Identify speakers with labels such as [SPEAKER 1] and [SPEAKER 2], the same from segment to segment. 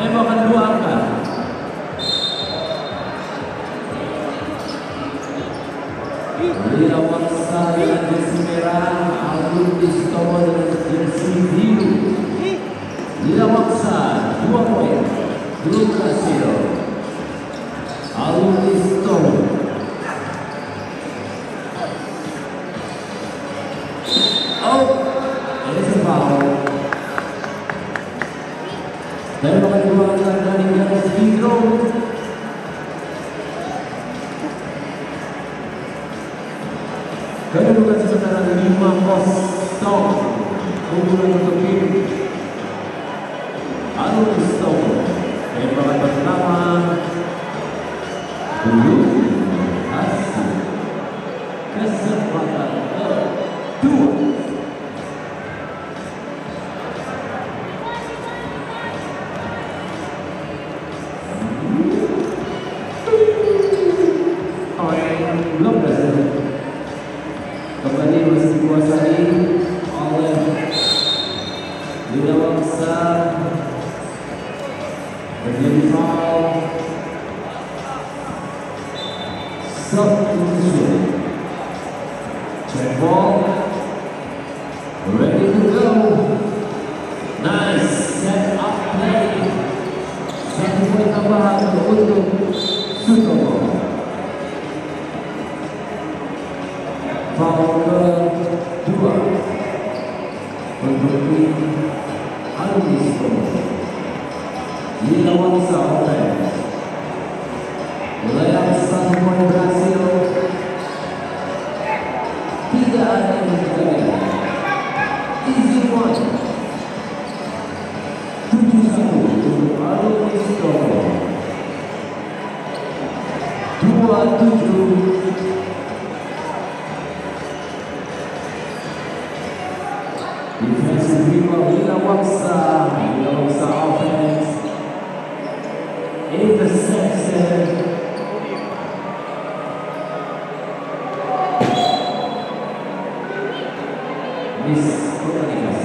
[SPEAKER 1] Tembakan 2 angka. Lila Waksa dengan jersey merah, Alun Istomo dengan jersey biru. Lila Waksa 2 poin, berhasil. Alun Istomo. Oh, ini foul. Tembakan 2 angka dari garis biru. Kedudukan sementara 5-0 unggulan untuk tim Alun Istomo. Tembakan pertama belum hasil. Kesempatan kedua. Belum berhasil. Kembali masih dikuasai oleh Lila Waksa. Terjadi foul. Substitution. Check ball. Ready to go. Nice set up play. 1 poin tambahan untuk Sutomo. Foul kedua untuk tim Alun Istomo. Lila Waksa offense. Layar 1 poin berhasil. Tidak ada yang terjadi. Easy one. 7-1 untuk Alun Istomo. 27. Defensive rebound, Lila Waksa offense. Interception. Miss Komunikas.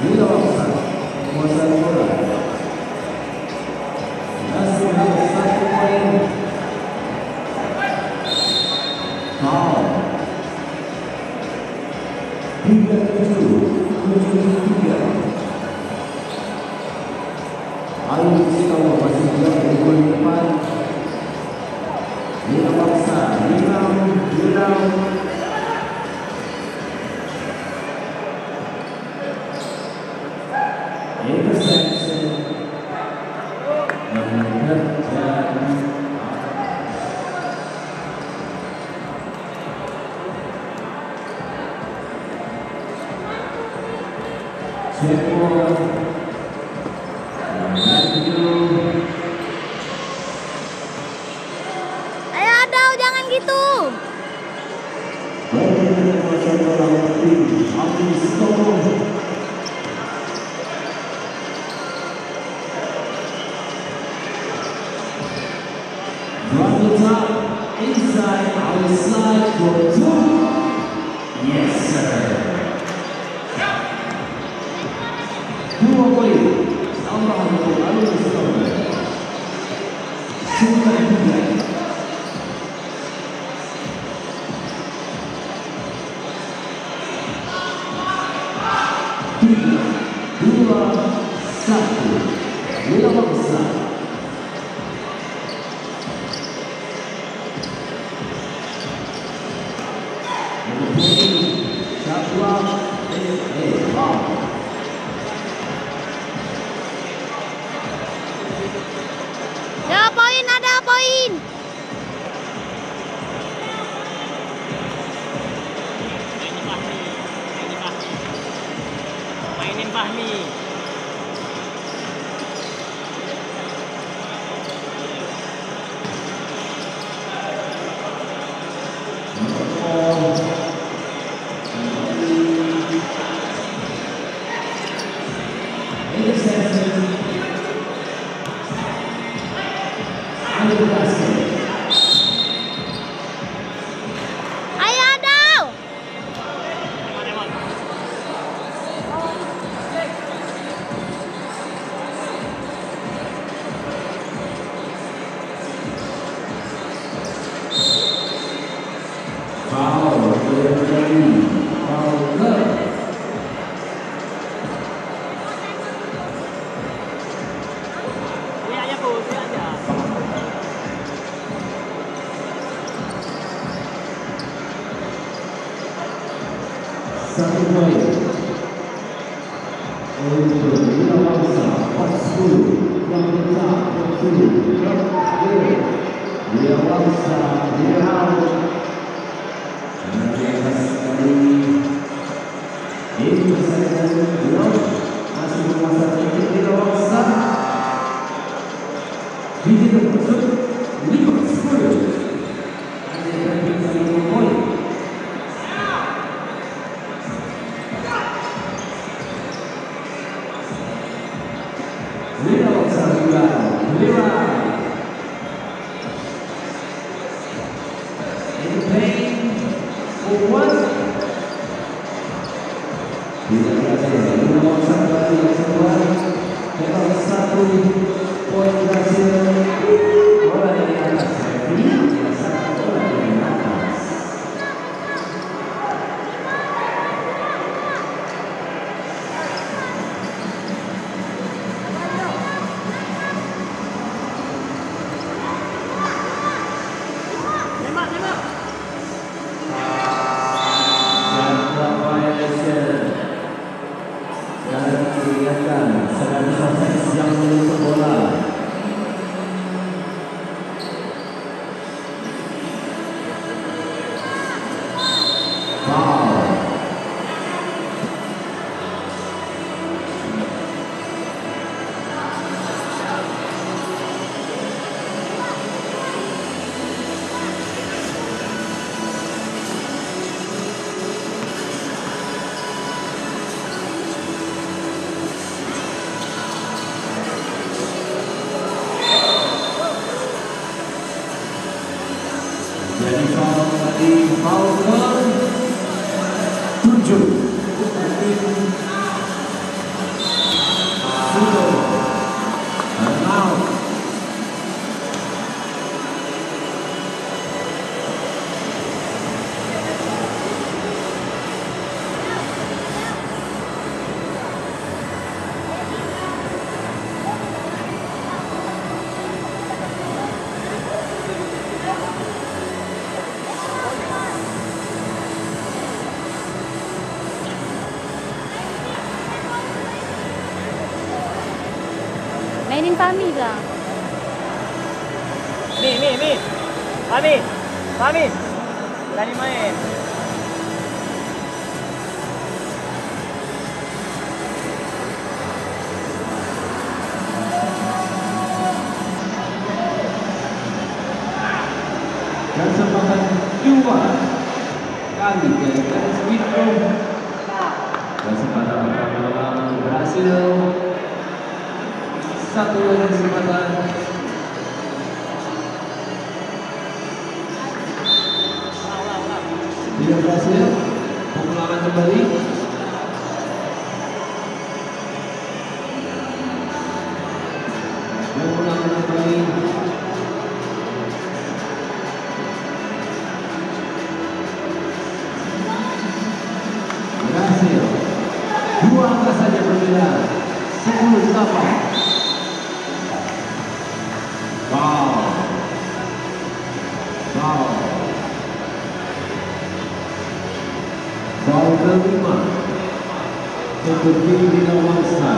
[SPEAKER 1] Lila Waksa menguasai bola. Masih ada 1 poin. Foul. 37-3. Alun Istomo masih berada di gol depan. Lila Waksa, rebound. Interception. Dan terjadi check ball.
[SPEAKER 2] Ayo Adau, jangan gitu.
[SPEAKER 1] From the top, inside, outside for 2. Yes, sir. 2 poin. Tambahan untuk Alun Istomo. 9-3. satu. Wira Wangsa. Satwa
[SPEAKER 2] Ya poin, ada poin.
[SPEAKER 3] Mainin Fahmi.
[SPEAKER 2] Ayo Adau.
[SPEAKER 1] Foul terjadi. Foul ke
[SPEAKER 3] Lihat aja Bu, lihat aja.
[SPEAKER 1] satu poin untuk Wira Wangsa. 10 yang besar 10 Wira Wangsa dirham. Di atas dari ini bersama dengan masih bermasalah dengan Wira Wangsa. Biji termasuk 5-10. Hanya terbisa 5 poin. Wira Wangsa juga Wira. Ini playing for one. Tidak berhasil. Wira Wangsa kembali yang kedua. Total 1 poin berhasil. Bola dari atas. Ini 1 bola dari atas.
[SPEAKER 3] Tembak, tembak.
[SPEAKER 1] Jangka violation dan kelihatan sedang proses yang menyentuh bola. Foul. Jadi foul tadi foul ke 7. Suto. Out.
[SPEAKER 2] Mainin Fahmi lah.
[SPEAKER 3] Mi. Fahmi. Berani main.
[SPEAKER 1] Kesempatan 2 kali dari garis Witro. Kesempatan pertama berhasil. Satu lagi kesempatan. Tidak berhasil. Pengulangan kembali. Pengulangan kembali. Berhasil. 2 angka saja berbeda. 10 Wow. Foul kelima untuk tim Bina Wangsa.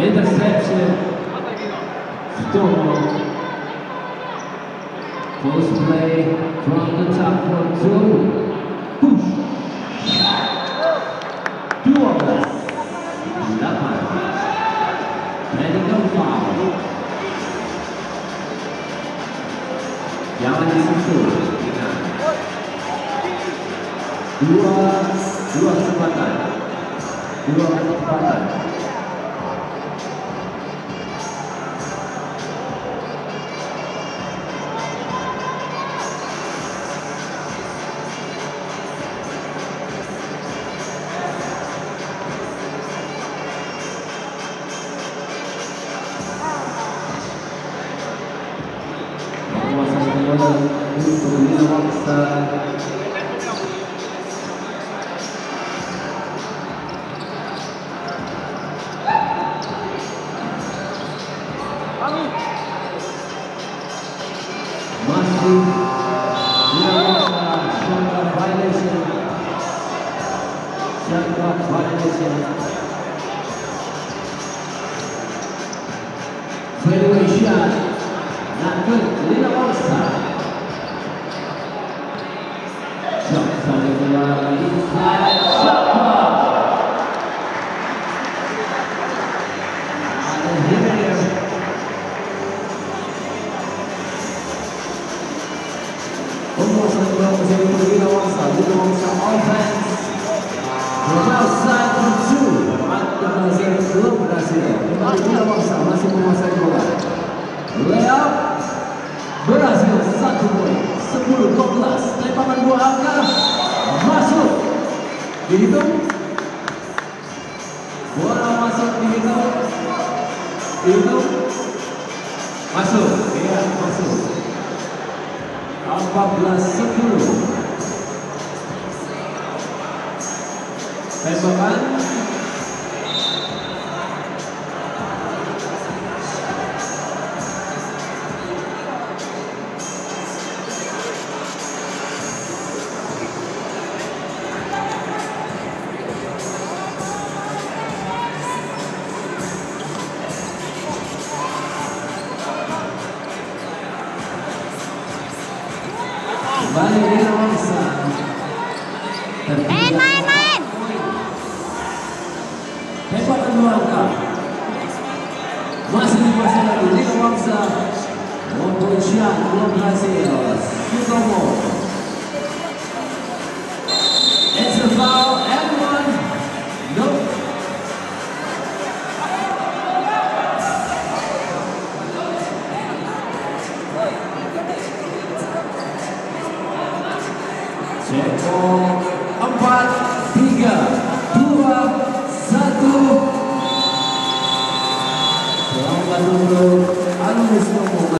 [SPEAKER 1] Interception. Storm. Post play from the top for two. Push. 12. 8. Medical foul. Jangan disentuh. Ingat. Dua kesempatan. Untuk Bina Wangsa. Masih Bina Wangsa shot violation. Fadeaway shot. Not good. Bina Wangsa. Sampai keluar lagi inside shot clock. Ada here. Pembuatan bola masih untuk Bina Wangsa offense. Outside for two. Ada hasil belum berhasil. Bina Wangsa masih menguasai bola. Layup berhasil 1 poin. 10-12. Tembakan 2 angka masuk. Dihitung. Bola masuk dihitung. Masuk. Iya, masuk. 14-10. Tembakan balik Bina Wangsa.
[SPEAKER 2] Main.
[SPEAKER 1] Tembakan 2 angka. Masih dikuasai lagi Bina Wangsa. One-point shot belum berhasil. Sutomo. It's a foul. Everyone. No. Ceko 4, 3, 2, 1. Selamat untuk Alus